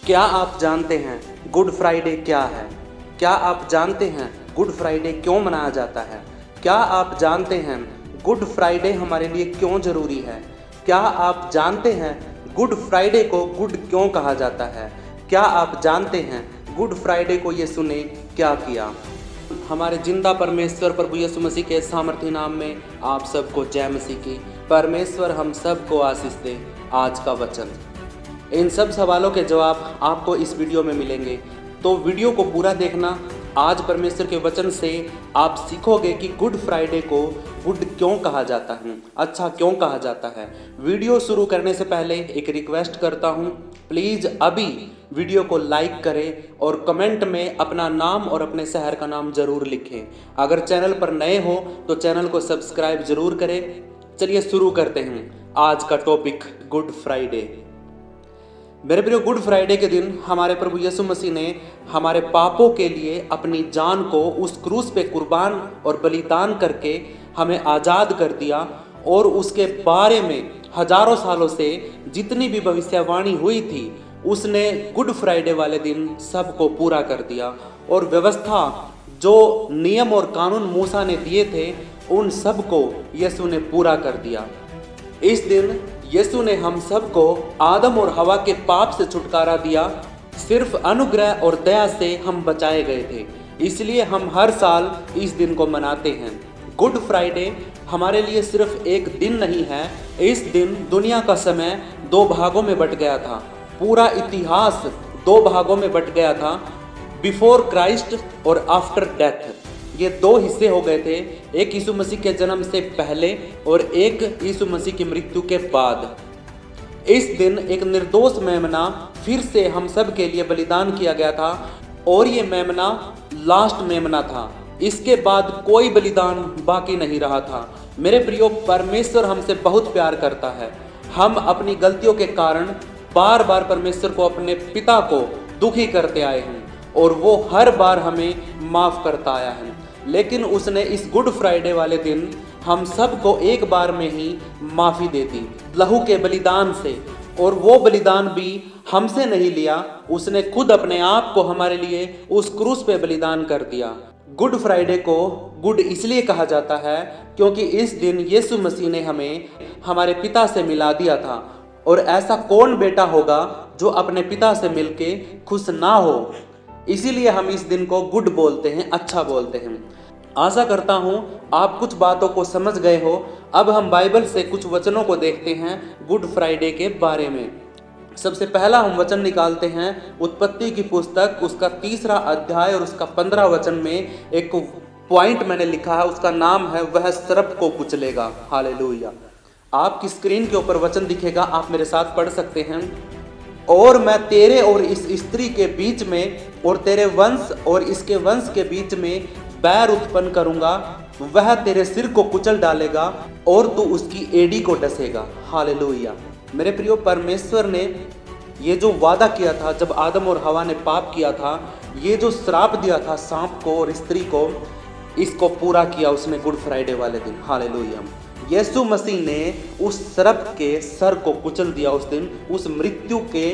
क्या आप जानते हैं गुड फ्राइडे क्या है? क्या आप जानते हैं गुड फ्राइडे क्यों मनाया जाता है? क्या आप जानते हैं गुड फ्राइडे हमारे लिए क्यों ज़रूरी है? क्या आप जानते हैं गुड फ्राइडे को गुड क्यों कहा जाता है? क्या आप जानते हैं गुड फ्राइडे को यीशु ने क्या किया? हमारे जिंदा परमेश्वर प्रभु यीशु मसीह के सामर्थ्य नाम में आप सबको जय मसीह की। परमेश्वर हम सबको आशीष दे। आज का वचन, इन सब सवालों के जवाब आपको इस वीडियो में मिलेंगे, तो वीडियो को पूरा देखना। आज परमेश्वर के वचन से आप सीखोगे कि गुड फ्राइडे को गुड क्यों कहा जाता है, अच्छा क्यों कहा जाता है। वीडियो शुरू करने से पहले एक रिक्वेस्ट करता हूँ, प्लीज़ अभी वीडियो को लाइक करें और कमेंट में अपना नाम और अपने शहर का नाम ज़रूर लिखें। अगर चैनल पर नए हो तो चैनल को सब्सक्राइब ज़रूर करें। चलिए शुरू करते हैं आज का टॉपिक, गुड फ्राइडे। मेरे प्रियो, गुड फ्राइडे के दिन हमारे प्रभु यीशु मसीह ने हमारे पापों के लिए अपनी जान को उस क्रूस पे कुर्बान और बलिदान करके हमें आज़ाद कर दिया, और उसके बारे में हजारों सालों से जितनी भी भविष्यवाणी हुई थी उसने गुड फ्राइडे वाले दिन सबको पूरा कर दिया। और व्यवस्था, जो नियम और कानून मूसा ने दिए थे, उन सबको यीशु ने पूरा कर दिया। इस दिन यीशु ने हम सबको आदम और हवा के पाप से छुटकारा दिया। सिर्फ अनुग्रह और दया से हम बचाए गए थे, इसलिए हम हर साल इस दिन को मनाते हैं। गुड फ्राइडे हमारे लिए सिर्फ एक दिन नहीं है। इस दिन दुनिया का समय दो भागों में बट गया था। पूरा इतिहास दो भागों में बट गया था, बिफोर क्राइस्ट और आफ्टर डेथ। ये दो हिस्से हो गए थे, एक यीशु मसीह के जन्म से पहले और एक यीशु मसीह की मृत्यु के बाद। इस दिन एक निर्दोष मेमना फिर से हम सब के लिए बलिदान किया गया था, और ये मेमना लास्ट मेमना था। इसके बाद कोई बलिदान बाकी नहीं रहा था। मेरे प्रियो, परमेश्वर हमसे बहुत प्यार करता है। हम अपनी गलतियों के कारण बार बार परमेश्वर को, अपने पिता को दुखी करते आए हैं, और वो हर बार हमें माफ़ करता आया है। लेकिन उसने इस गुड फ्राइडे वाले दिन हम सबको एक बार में ही माफ़ी दे दी, लहू के बलिदान से। और वो बलिदान भी हमसे नहीं लिया, उसने खुद अपने आप को हमारे लिए उस क्रूस पे बलिदान कर दिया। गुड फ्राइडे को गुड इसलिए कहा जाता है क्योंकि इस दिन यीशु मसीह ने हमें हमारे पिता से मिला दिया था। और ऐसा कौन बेटा होगा जो अपने पिता से मिलके खुश ना हो? इसीलिए हम इस दिन को गुड बोलते हैं, अच्छा बोलते हैं। आशा करता हूँ आप कुछ बातों को समझ गए हो। अब हम बाइबल से कुछ वचनों को देखते हैं गुड फ्राइडे के बारे में। सबसे पहला हम वचन निकालते हैं उत्पत्ति की पुस्तक, उसका 3 अध्याय और उसका 15 वचन में एक पॉइंट मैंने लिखा है, उसका नाम है वह सर्प को कुचलेगा। हालेलुया। आपकी स्क्रीन के ऊपर वचन दिखेगा, आप मेरे साथ पढ़ सकते हैं। और मैं तेरे और इस स्त्री के बीच में और तेरे वंश और इसके वंश के बीच में बैर उत्पन्न करूंगा, वह तेरे सिर को कुचल डालेगा और तू उसकी एड़ी को डसेगा। हालेलुया। मेरे प्रियो, परमेश्वर ने ये जो वादा किया था जब आदम और हवा ने पाप किया था, ये जो श्राप दिया था सांप को और स्त्री को, इसको पूरा किया उसने गुड फ्राइडे वाले दिन। हालेलुया। यीशु मसीह ने उस सर्प के सर को कुचल दिया उस दिन, उस मृत्यु के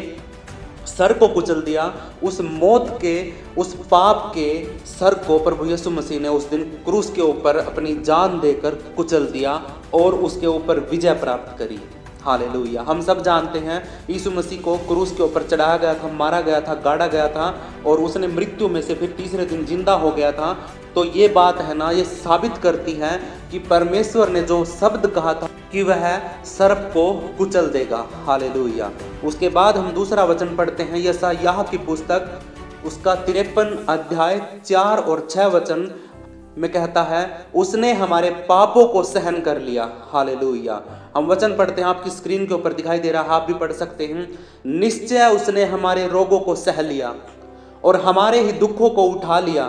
सर को कुचल दिया, उस मौत के, उस पाप के सर को प्रभु यीशु मसीह ने उस दिन क्रूस के ऊपर अपनी जान देकर कुचल दिया और उसके ऊपर विजय प्राप्त करी। हालेलुया। हम सब जानते हैं यीशु मसीह को क्रूस के ऊपर चढ़ाया गया था, मारा गया था, गाड़ा गया था, और उसने मृत्यु में से फिर तीसरे दिन जिंदा हो गया था। तो ये बात है ना, ये साबित करती है कि परमेश्वर ने जो शब्द कहा था कि वह सर्प को कुचल देगा। हालेलुया। उसके बाद हम दूसरा वचन पढ़ते हैं यशायाह की पुस्तक, उसका 53 अध्याय 4 और 6 वचन में कहता है, उसने हमारे पापों को सहन कर लिया। हालेलुया। हम वचन पढ़ते हैं, आपकी स्क्रीन के ऊपर दिखाई दे रहा है, आप भी पढ़ सकते हैं। निश्चय उसने हमारे रोगों को सह लिया और हमारे ही दुखों को उठा लिया,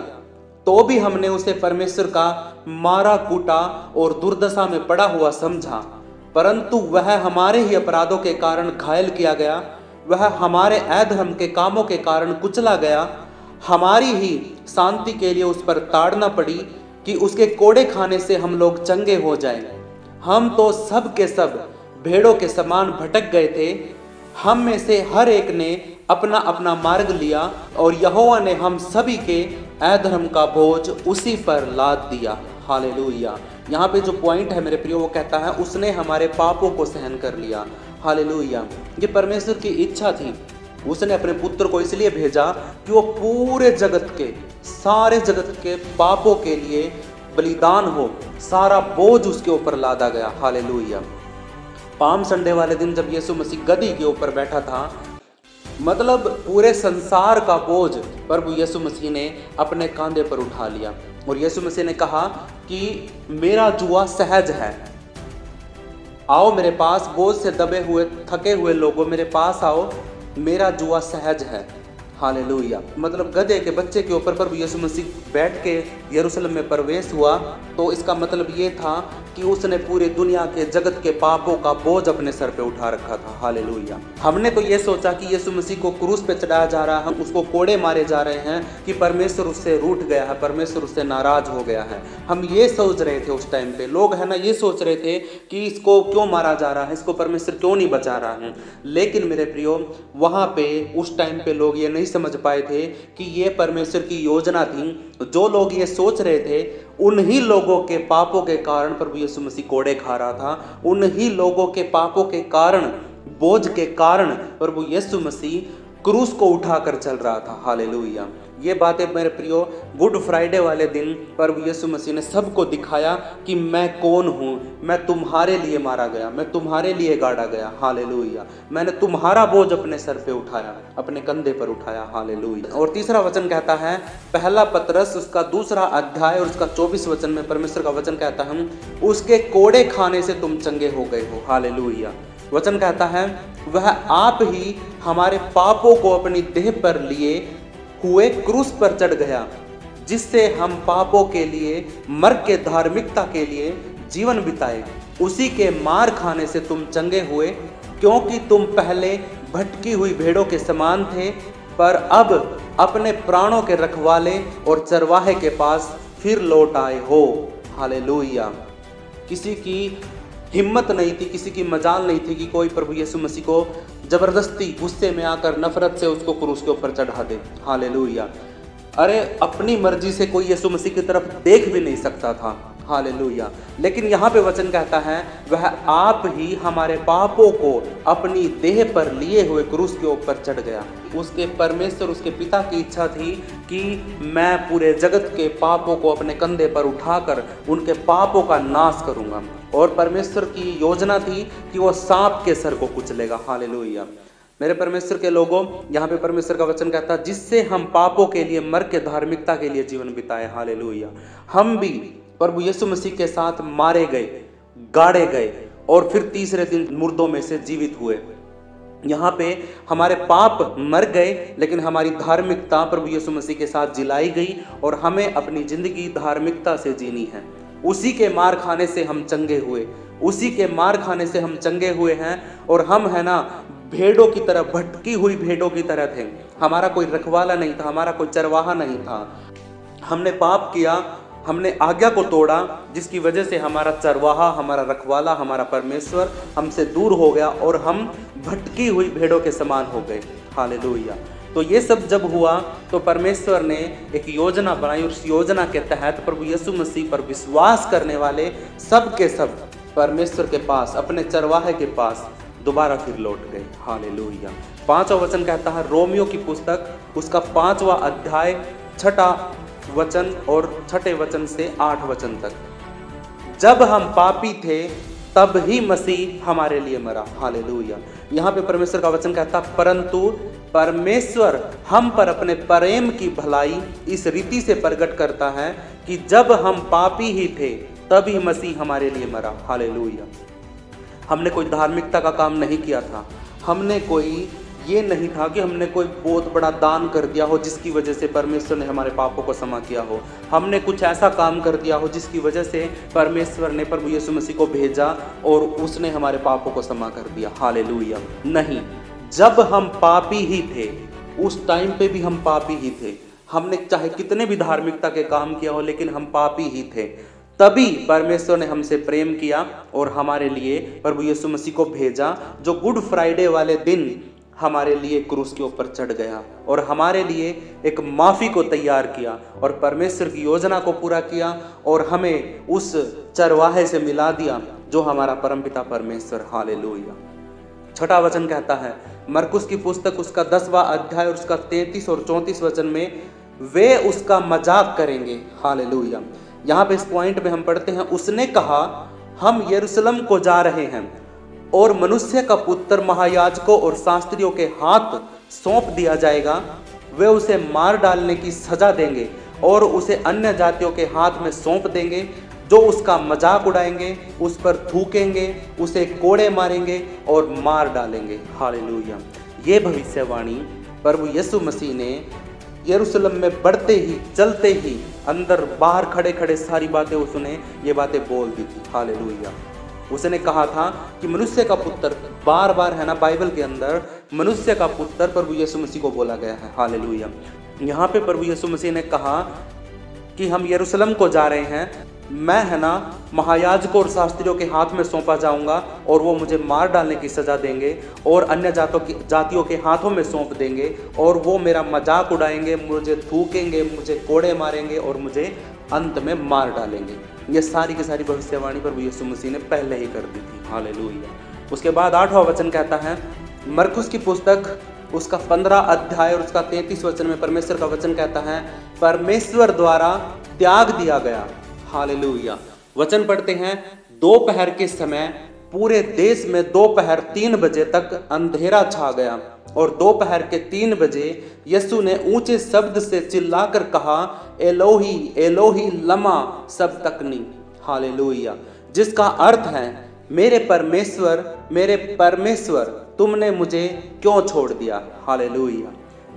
तो भी हमने उसे परमेश्वर का मारा कूटा और दुर्दशा में पड़ा हुआ समझा। परंतु वह हमारे ही अपराधों के कारण घायल किया गया, वह हमारे अधर्म के कामों के कारण कुचला गया। हमारी ही शांति के लिए उस पर ताड़ना पड़ी कि उसके कोड़े खाने से हम लोग चंगे हो जाएं। हम तो सब के सब भेड़ों के समान भटक गए थे, हम में से हर एक ने अपना अपना मार्ग लिया और यहोवा ने हम सभी के अधर्म का बोझ उसी पर लाद दिया। हालेलुया। यहाँ पे जो पॉइंट है मेरे प्रियो वो कहता है उसने हमारे पापों को सहन कर लिया। हालेलुया। ये परमेश्वर की इच्छा थी। उसने अपने पुत्र को इसलिए भेजा कि वो पूरे जगत के, सारे जगत के पापों के लिए बलिदान हो। सारा बोझ उसके ऊपर लादा गया। हालेलुया। पाम संडे वाले दिन जब यीशु मसीह गदी के ऊपर बैठा था, मतलब पूरे संसार का बोझ प्रभु यीशु मसीह ने अपने कांधे पर उठा लिया। और यीशु मसीह ने कहा कि मेरा जुआ सहज है, आओ मेरे पास, बोझ से दबे हुए थके हुए लोगों मेरे पास आओ, मेरा जुआ सहज है। हालेलुया। मतलब गधे के बच्चे के ऊपर प्रभु यीशु मसीह बैठ के यरूशलेम में प्रवेश हुआ, तो इसका मतलब ये था कि उसने पूरी दुनिया के जगत के पापों का बोझ अपने सर पे उठा रखा था। हालेलुया। हमने तो ये सोचा कि यीशु मसीह को क्रूस पे चढ़ाया जा रहा है, हम उसको कोड़े मारे जा रहे हैं कि परमेश्वर उससे रूठ गया है, परमेश्वर उससे नाराज हो गया है। हम ये सोच रहे थे उस टाइम पे, लोग है ना ये सोच रहे थे कि इसको क्यों मारा जा रहा है, इसको परमेश्वर क्यों नहीं बचा रहा है। लेकिन मेरे प्रियो, वहाँ पे उस टाइम पे लोग ये नहीं समझ पाए थे कि ये परमेश्वर की योजना थी। जो लोग ये सोच रहे थे, उन्हीं लोगों के पापों के कारण प्रभु यीशु मसीह कोड़े खा रहा था। उन्हीं लोगों के पापों के कारण, बोझ के कारण प्रभु यीशु मसीह क्रूस को उठाकर चल रहा था। हालेलुया। ये बातें मेरे प्रियो, गुड फ्राइडे वाले दिन प्रभु यीशु मसीह ने सबको दिखाया कि मैं कौन हूँ। मैं तुम्हारे लिए मारा गया, मैं तुम्हारे लिए गाड़ा गया। हालेलुया। मैंने तुम्हारा बोझ अपने सर पे उठाया, अपने कंधे पर उठाया। हालेलुया। और तीसरा वचन कहता है, पहला पतरस उसका 2 अध्याय और उसका 24 वचन में परमेश्वर का वचन कहता है, उसके कोड़े खाने से तुम चंगे हो गए हो। हालेलुया। वचन कहता है, वह आप ही हमारे पापों को अपनी देह पर लिए हुए क्रूस पर चढ़ गया, जिससे हम पापों के लिए मर के धार्मिकता के लिए जीवन बिताए। उसी के मार खाने से तुम चंगे हुए, क्योंकि तुम पहले भटकी हुई भेड़ों के समान थे, पर अब अपने प्राणों के रखवाले और चरवाहे के पास फिर लौट आए हो। हालेलुया। किसी की हिम्मत नहीं थी, किसी की मजाल नहीं थी कि कोई प्रभु यीशु मसीह को जबरदस्ती गुस्से में आकर नफरत से उसको क्रूस के ऊपर चढ़ा दे। हालेलुया। अरे अपनी मर्जी से कोई यीशु मसीह की तरफ देख भी नहीं सकता था। हालेलुया। लेकिन यहाँ पे वचन कहता है, वह आप ही हमारे पापों को अपनी देह पर लिए हुए क्रूस के ऊपर चढ़ गया। उसके परमेश्वर, उसके पिता की इच्छा थी कि मैं पूरे जगत के पापों को अपने कंधे पर उठाकर उनके पापों का नाश करूंगा। और परमेश्वर की योजना थी कि वो सांप के सर को कुचलेगा। हालेलुया। मेरे परमेश्वर के लोगों, यहाँ पे परमेश्वर का वचन कहता है, जिससे हम पापों के लिए मर के धार्मिकता के लिए जीवन बिताए। हालेलुया। हम भी प्रभु यीशु मसीह के साथ मारे गए, गाड़े गए और फिर तीसरे दिन मुर्दों में से जीवित हुए। यहाँ पे हमारे पाप मर गए, लेकिन हमारी धार्मिकता प्रभु यीशु मसीह के साथ जिलाई गई और हमें अपनी जिंदगी धार्मिकता से जीनी है। उसी के मार खाने से हम चंगे हुए, उसी के मार खाने से हम चंगे हुए हैं। और हम है ना भेड़ों की तरह, भटकी हुई भेड़ों की तरह थे। हमारा कोई रखवाला नहीं था, हमारा कोई चरवाहा नहीं था। हमने पाप किया, हमने आज्ञा को तोड़ा, जिसकी वजह से हमारा चरवाहा, हमारा रखवाला, हमारा परमेश्वर हमसे दूर हो गया और हम भटकी हुई भेड़ों के समान हो गए। हालेलुया। तो ये सब जब हुआ तो परमेश्वर ने एक योजना बनाई, और उस योजना के तहत प्रभु यीशु मसीह पर विश्वास करने वाले सब के सब परमेश्वर के पास, अपने चरवाहे के पास दोबारा फिर लौट गए। हालेलुया। 5वां वचन कहता है, रोमियो की पुस्तक उसका 5वां अध्याय 6 वचन और 6 वचन से 8 वचन तक, जब हम पापी थे तब ही मसीह हमारे लिए मरा। हालेलुया। यहाँ पे परमेश्वर का वचन कहता, परंतु परमेश्वर हम पर अपने प्रेम की भलाई इस रीति से प्रकट करता है कि जब हम पापी ही थे तभी मसीह हमारे लिए मरा। हालेलुया। हमने कोई धार्मिकता का काम नहीं किया था, हमने कोई ये नहीं था कि हमने कोई बहुत बड़ा दान कर दिया हो जिसकी वजह से परमेश्वर ने हमारे पापों को क्षमा किया हो, हमने कुछ ऐसा काम कर दिया हो जिसकी वजह से परमेश्वर ने प्रभु यीशु मसीह को भेजा और उसने हमारे पापों को क्षमा कर दिया। हालेलुया। नहीं, जब हम पापी ही थे, उस टाइम पे भी हम पापी ही थे। हमने चाहे कितने भी धार्मिकता के काम किया हो, लेकिन हम पापी ही थे। तभी परमेश्वर ने हमसे प्रेम किया और हमारे लिए प्रभु यीशु मसीह को भेजा, जो गुड फ्राइडे वाले दिन हमारे लिए क्रूस के ऊपर चढ़ गया और हमारे लिए एक माफ़ी को तैयार किया और परमेश्वर की योजना को पूरा किया और हमें उस चरवाहे से मिला दिया जो हमारा परमपिता परमेश्वर। हालेलुया। छठा वचन कहता है मरकुस की पुस्तक उसका 10वां अध्याय और उसका 33 और 34 वचन में, वे उसका मजाक करेंगे। हालेलुया। यहाँ पे इस पॉइंट में हम पढ़ते हैं, उसने कहा हम यरूशलेम को जा रहे हैं और मनुष्य का पुत्र महायाजकों और शास्त्रियों के हाथ सौंप दिया जाएगा। वे उसे मार डालने की सजा देंगे और उसे अन्य जातियों के हाथ में सौंप देंगे, जो उसका मजाक उड़ाएंगे, उस पर थूकेंगे, उसे कोड़े मारेंगे और मार डालेंगे। हालेलुया। ये भविष्यवाणी प्रभु यीशु मसीह ने यरूशलेम में बढ़ते ही, चलते ही, अंदर बाहर खड़े खड़े सारी बातें उसने ये बातें बोल दी थी। हालेलुया। उसने कहा था कि मनुष्य का पुत्र, बार बार है ना बाइबल के अंदर मनुष्य का पुत्र प्रभु यीशु मसीह को बोला गया है। हालेलुया। यहाँ पे प्रभु यीशु मसीह ने कहा कि हम यरूशलेम को जा रहे हैं, मैं है ना महायाजकों और शास्त्रियों के हाथ में सौंपा जाऊंगा और वो मुझे मार डालने की सजा देंगे और अन्य जातियों के हाथों में सौंप देंगे और वो मेरा मजाक उड़ाएंगे, मुझे थूकेंगे, मुझे कोड़े मारेंगे और मुझे अंत में मार डालेंगे। ये सारी की सारी भविष्यवाणी प्रभु यीशु मसीह ने पहले ही कर दी थी। हालेलुया। उसके बाद 8वां वचन कहता है मरकुस की पुस्तक उसका 15 अध्याय और उसका 33 वचन में परमेश्वर का वचन कहता है परमेश्वर द्वारा त्याग दिया गया। हालेलुया। वचन पढ़ते हैं, दोपहर के समय पूरे देश में दोपहर 3 बजे तक अंधेरा छा गया और दोपहर के 3 बजे यीशु ने ऊंचे शब्द से चिल्लाकर कहा, एलोही एलोही लमा सबतकनी। हालेलुया। जिसका अर्थ है मेरे परमेश्वर तुमने मुझे क्यों छोड़ दिया। हालेलुया।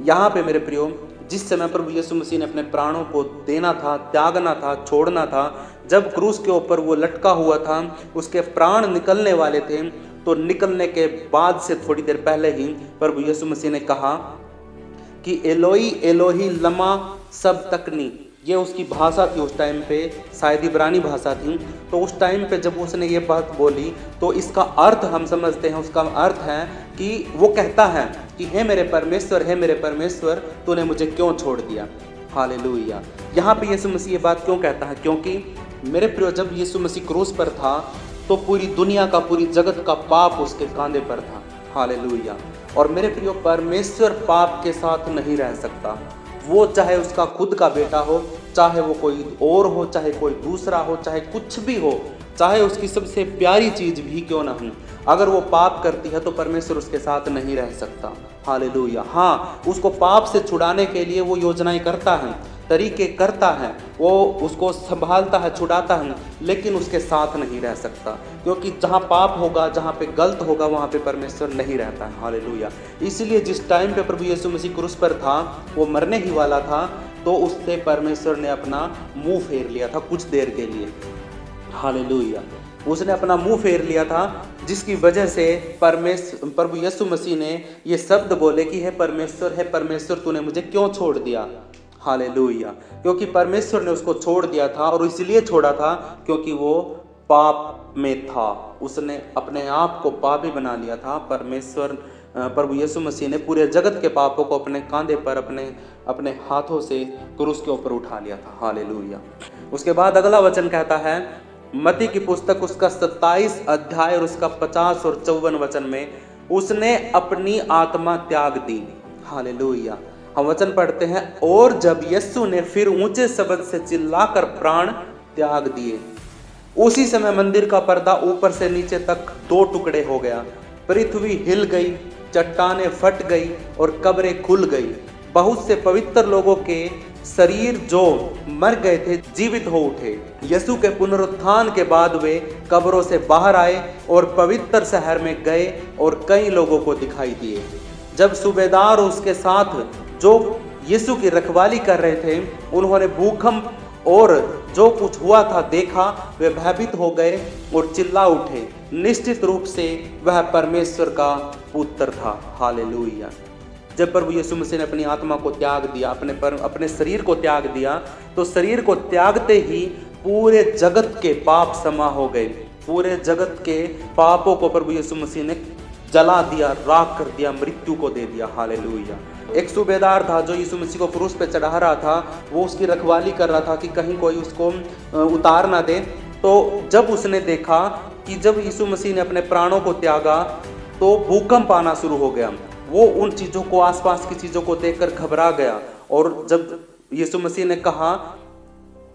यहाँ पे मेरे प्रियो, जिस समय प्रभु यीशु मसीह ने अपने प्राणों को देना था, त्यागना था, छोड़ना था, जब क्रूस के ऊपर वो लटका हुआ था, उसके प्राण निकलने वाले थे, तो निकलने के बाद से थोड़ी देर पहले ही प्रभु यीशु मसीह ने कहा कि एलोही एलोही लमा सबतकनी। ये उसकी भाषा थी उस टाइम पे, शायद इब्रानी भाषा थी। तो उस टाइम पे जब उसने ये बात बोली तो इसका अर्थ हम समझते हैं, उसका अर्थ है कि वो कहता है कि हे मेरे परमेश्वर तूने मुझे क्यों छोड़ दिया। हालेलुया। यहाँ पे यीशु मसीह ये बात क्यों कहता है? क्योंकि मेरे प्रिय, जब यीशु मसीह क्रूस पर था तो पूरी दुनिया का, पूरी जगत का पाप उसके कांधे पर था। हालेलुया। और मेरे प्रियो, परमेश्वर पाप के साथ नहीं रह सकता। वो चाहे उसका खुद का बेटा हो, चाहे वो कोई और हो, चाहे कोई दूसरा हो, चाहे कुछ भी हो, चाहे उसकी सबसे प्यारी चीज भी क्यों ना हो, अगर वो पाप करती है तो परमेश्वर उसके साथ नहीं रह सकता। हालेलुया। हाँ, उसको पाप से छुड़ाने के लिए वो योजनाएं करता है, तरीके करता है, वो उसको संभालता है, छुड़ाता है, लेकिन उसके साथ नहीं रह सकता, क्योंकि जहाँ पाप होगा, जहाँ पे गलत होगा, वहाँ पे परमेश्वर नहीं रहता है। हालेलुया। इसलिए जिस टाइम पे प्रभु यीशु मसीह क्रूस पर था, वो मरने ही वाला था, तो उससे परमेश्वर ने अपना मुंह फेर लिया था कुछ देर के लिए। हालेलुया। उसने अपना मुंह फेर लिया था, जिसकी वजह से प्रभु यीशु मसीह ने ये शब्द बोले कि हे परमेश्वर तूने मुझे क्यों छोड़ दिया। हालेलुया। क्योंकि परमेश्वर ने उसको छोड़ दिया था, और इसलिए छोड़ा था क्योंकि वो पाप में था, उसने अपने आप को पापी बना लिया था। प्रभु यीशु मसीह ने पूरे जगत के पापों को अपने कांधे पर, अपने हाथों से क्रूस के ऊपर उठा लिया था। हालेलुया। उसके बाद अगला वचन कहता है मत्ती की पुस्तक उसका 27 अध्याय और उसका 50 और 54 वचन में, उसने अपनी आत्मा त्याग दी। हालेलुया। हम वचन पढ़ते हैं, और जब यीशु ने फिर ऊंचे शब्द से चिल्लाकर प्राण त्याग दिए, उसी समय मंदिर का पर्दा ऊपर से नीचे तक 2 टुकड़े हो गया। पृथ्वी हिल गई, चट्टानें फट गई और कब्रें खुल गई। बहुत से पवित्र लोगों के शरीर जो मर गए थे जीवित हो उठे। यीशु के पुनरुत्थान के बाद वे कब्रों से बाहर आए और पवित्र शहर में गए और कई लोगों को दिखाई दिए। जब सूबेदार उसके साथ जो यीशु की रखवाली कर रहे थे, उन्होंने भूकंप और जो कुछ हुआ था देखा, वे भयभीत हो गए और चिल्ला उठे, निश्चित रूप से वह परमेश्वर का पुत्र था। हालेलुया। जब प्रभु यीशु मसीह ने अपनी आत्मा को त्याग दिया, अपने शरीर को त्याग दिया, तो शरीर को त्यागते ही पूरे जगत के पाप क्षमा हो गए। पूरे जगत के पापों को प्रभु यीशु मसीह ने जला दिया, राख कर दिया, मृत्यु को दे दिया। हालेलुया। एक सूबेदार था जो यीशु मसीह को क्रूस पे चढ़ा रहा था, वो उसकी रखवाली कर रहा था कि कहीं कोई उसको उतार ना दे। तो जब उसने देखा कि जब यीशु मसीह ने अपने प्राणों को त्यागा तो भूकंप आना शुरू हो गया, वो उन चीज़ों को, आसपास की चीज़ों को देखकर घबरा गया। और जब यीशु मसीह ने कहा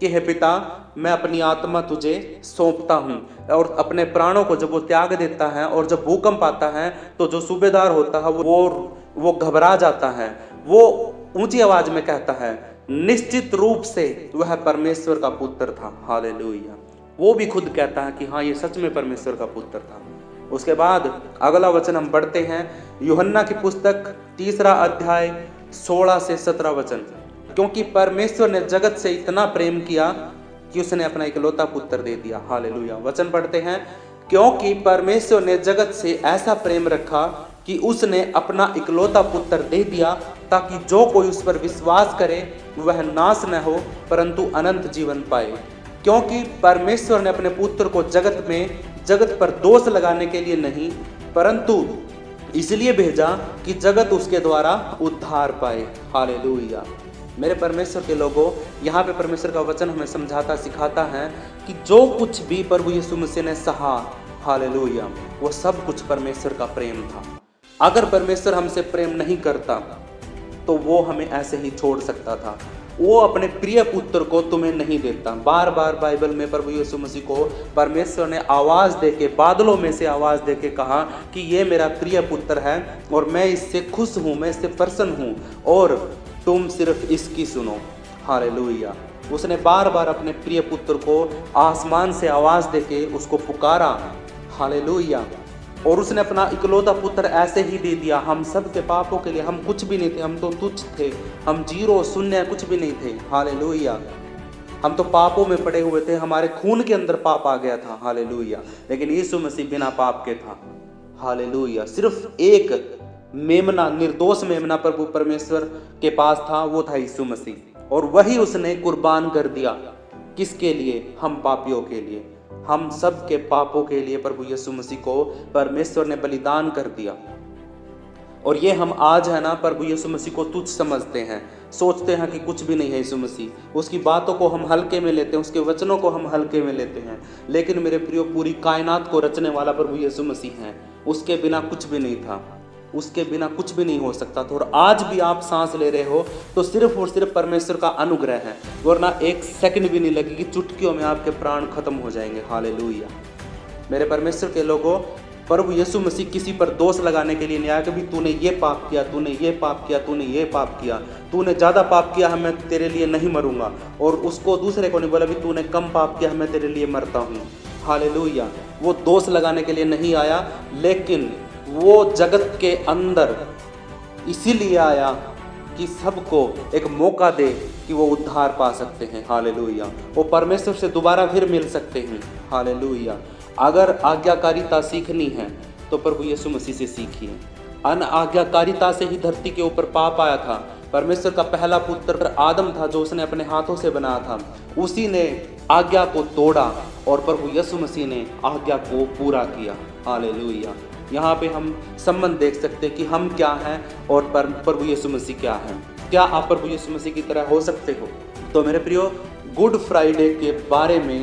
कि हे पिता, मैं अपनी आत्मा तुझे सौंपता हूँ, और अपने प्राणों को जब वो त्याग देता है और जब भूकंप आता है तो जो सूबेदार होता है वो घबरा जाता है। वो ऊंची आवाज में कहता है, निश्चित रूप से वह परमेश्वर का पुत्र था। हालेलुया। वो भी खुद कहता है कि हाँ, ये सच में परमेश्वर का पुत्र था। उसके बाद अगला वचन हम पढ़ते हैं, यूहन्ना की पुस्तक 3 अध्याय 16 से 17 वचन। क्योंकि परमेश्वर ने जगत से इतना प्रेम किया कि उसने अपना इकलौता पुत्र दे दिया। हालेलुया। वचन पढ़ते हैं, क्योंकि परमेश्वर ने जगत से ऐसा प्रेम रखा कि उसने अपना इकलौता पुत्र दे दिया, ताकि जो कोई उस पर विश्वास करे वह नाश न हो परंतु अनंत जीवन पाए। क्योंकि परमेश्वर ने अपने पुत्र को जगत पर दोष लगाने के लिए नहीं, परंतु इसलिए भेजा कि जगत उसके द्वारा उद्धार पाए। हालेलुया। मेरे परमेश्वर के लोगों, यहाँ पे परमेश्वर का वचन हमें समझाता सिखाता है कि जो कुछ भी प्रभु यीशु मसीह ने सहा, हालेलुया, वो सब कुछ परमेश्वर का प्रेम था। अगर परमेश्वर हमसे प्रेम नहीं करता तो वो हमें ऐसे ही छोड़ सकता था। वो अपने प्रिय पुत्र को तुम्हें नहीं देता। बार बार बाइबल में प्रभु यीशु मसीह को परमेश्वर ने आवाज़ देके, बादलों में से आवाज़ देके कहा कि ये मेरा प्रिय पुत्र है और मैं इससे खुश हूँ, मैं इससे प्रसन्न हूँ और तुम सिर्फ इसकी सुनो। हालेलुया। उसने बार बार अपने प्रिय पुत्र को आसमान से आवाज़ देके उसको पुकारा। हालेलुया। और उसने अपना इकलौता पुत्र ऐसे ही दे दिया हम सब के पापों के लिए। हम कुछ भी नहीं थे, हम तो तुच्छ थे, हम जीरो शून्य कुछ भी नहीं थे। हालेलुया। हम तो पापों में पड़े हुए थे, हमारे खून के अंदर पाप आ गया था। हालेलुया। लेकिन यीशु मसीह बिना पाप के था। हालेलुया। सिर्फ एक मेमना, निर्दोष मेमना प्रभु परमेश्वर के पास था, वो था यीशु मसीह, और वही उसने कुर्बान कर दिया। किसके लिए? हम पापियों के लिए, हम सब के पापों के लिए प्रभु यीशु मसीह को परमेश्वर ने बलिदान कर दिया। और ये हम आज है ना प्रभु यीशु मसीह को तुच्छ समझते हैं, सोचते हैं कि कुछ भी नहीं है यीशु मसीह। उसकी बातों को हम हल्के में लेते हैं, उसके वचनों को हम हल्के में लेते हैं। लेकिन मेरे प्रियो, पूरी कायनात को रचने वाला प्रभु यीशु मसीह है। उसके बिना कुछ भी नहीं था, उसके बिना कुछ भी नहीं हो सकता था। और आज भी आप सांस ले रहे हो तो सिर्फ और सिर्फ परमेश्वर का अनुग्रह है, वरना एक सेकंड भी नहीं लगेगी, चुटकियों में आपके प्राण खत्म हो जाएंगे। हालेलुया। मेरे परमेश्वर के लोगों, प्रभु यीशु मसीह किसी पर दोष लगाने के लिए नहीं आया कि भी तूने ये पाप किया, तूने ये पाप किया, तूने ये पाप किया, तूने ज़्यादा पाप किया है, मैं तेरे लिए नहीं मरूंगा। और उसको दूसरे को नहीं बोला भी तूने कम पाप किया है, मैं तेरे लिए मरता हूँ। हालेलुया। वो दोष लगाने के लिए नहीं आया, लेकिन वो जगत के अंदर इसीलिए आया कि सबको एक मौका दे कि वो उद्धार पा सकते हैं। हालेलुया। वो परमेश्वर से दोबारा फिर मिल सकते हैं। हालेलुया। अगर आज्ञाकारिता सीखनी है तो प्रभु यीशु मसीह से सीखिए। अनआज्ञाकारिता से ही धरती के ऊपर पाप आया था। परमेश्वर का पहला पुत्र आदम था जो उसने अपने हाथों से बनाया था, उसी ने आज्ञा को तोड़ा और प्रभु यीशु मसीह ने आज्ञा को पूरा किया। हालेलुया। यहाँ पे हम संबंध देख सकते हैं कि हम क्या हैं और प्रभु यीशु मसीह क्या है। क्या आप प्रभु यीशु मसीह की तरह हो सकते हो? तो मेरे प्रियो, गुड फ्राइडे के बारे में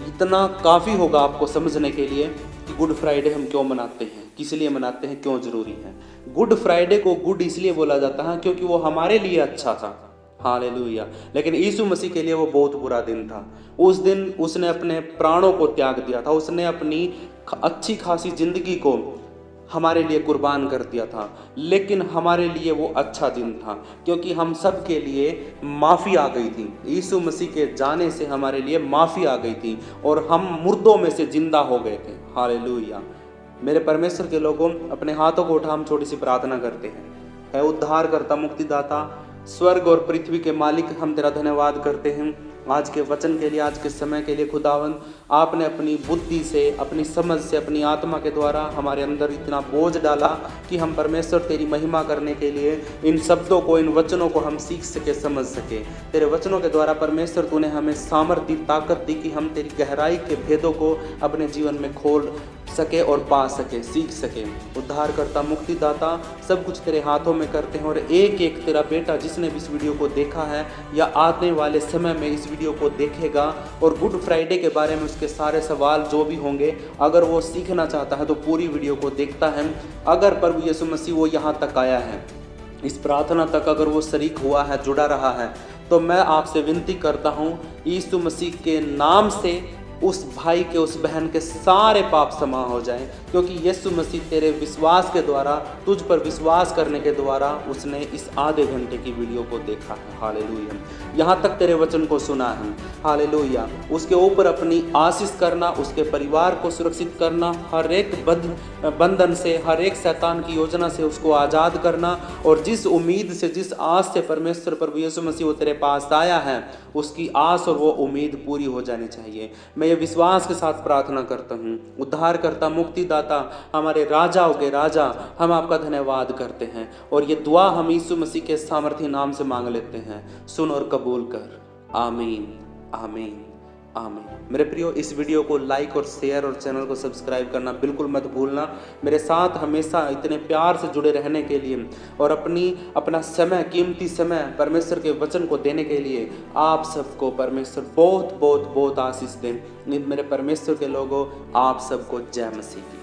इतना काफ़ी होगा आपको समझने के लिए कि गुड फ्राइडे हम क्यों मनाते हैं, किस लिए मनाते हैं, क्यों जरूरी है। गुड फ्राइडे को गुड इसलिए बोला जाता है क्योंकि वो हमारे लिए अच्छा था। हालेलुया। लेकिन यीशु मसीह के लिए वो बहुत बुरा दिन था। उस दिन उसने अपने प्राणों को त्याग दिया था, उसने अपनी अच्छी खासी जिंदगी को हमारे लिए कुर्बान कर दिया था। लेकिन हमारे लिए वो अच्छा दिन था क्योंकि हम सब के लिए माफ़ी आ गई थी। यीशु मसीह के जाने से हमारे लिए माफ़ी आ गई थी और हम मुर्दों में से जिंदा हो गए थे। हालेलुया। मेरे परमेश्वर के लोगों, अपने हाथों को उठा हम छोटी सी प्रार्थना करते हैं। है उद्धार करता, मुक्तिदाता, स्वर्ग और पृथ्वी के मालिक, हम तेरा धन्यवाद करते हैं आज के वचन के लिए, आज के समय के लिए। खुदावंद, आपने अपनी बुद्धि से, अपनी समझ से, अपनी आत्मा के द्वारा हमारे अंदर इतना बोझ डाला कि हम परमेश्वर तेरी महिमा करने के लिए इन शब्दों को, इन वचनों को हम सीख सके, समझ सके। तेरे वचनों के द्वारा परमेश्वर तूने हमें सामर्थ्य, ताकत दी कि हम तेरी गहराई के भेदों को अपने जीवन में खोल सके और पा सके, सीख सके। उद्धारकर्ता, मुक्तिदाता सब कुछ तेरे हाथों में करते हैं और एक एक तेरा बेटा जिसने भी इस वीडियो को देखा है या आने वाले समय में इस वीडियो को देखेगा और गुड फ्राइडे के बारे में उसके सारे सवाल जो भी होंगे, अगर वो सीखना चाहता है तो पूरी वीडियो को देखता है। अगर प्रभु यीशु मसीह वो यहाँ तक आया है, इस प्रार्थना तक अगर वो शरीक हुआ है, जुड़ा रहा है, तो मैं आपसे विनती करता हूँ यीशु मसीह के नाम से उस भाई के, उस बहन के सारे पाप क्षमा हो जाएं, क्योंकि यीशु मसीह तेरे विश्वास के द्वारा, तुझ पर विश्वास करने के द्वारा उसने इस आधे घंटे की वीडियो को देखा है। हालेलुया। यहाँ तक तेरे वचन को सुना है। हालेलुया। उसके ऊपर अपनी आशीष करना, उसके परिवार को सुरक्षित करना, हर एक बंधन से, हर एक शैतान की योजना से उसको आज़ाद करना, और जिस उम्मीद से, जिस आस से परमेश्वर प्रभु यीशु मसीह वो तेरे पास आया है, उसकी आस और वो उम्मीद पूरी हो जानी चाहिए। मैं ये विश्वास के साथ प्रार्थना करता हूँ। उद्धारकर्ता, मुक्तिदाता, हमारे राजाओं के राजा, हम आपका धन्यवाद करते हैं और ये दुआ हम यीशु मसीह के सामर्थी नाम से मांग लेते हैं। सुन और कबूल कर। आमीन, आमीन, आमीन। मेरे प्रियो, इस वीडियो को लाइक और शेयर और चैनल को सब्सक्राइब करना बिल्कुल मत भूलना। मेरे साथ हमेशा इतने प्यार से जुड़े रहने के लिए और अपना समय, कीमती समय परमेश्वर के वचन को देने के लिए आप सबको परमेश्वर बहुत बहुत बहुत आशीष दें। मेरे परमेश्वर के लोगों, आप सबको जय मसीह की।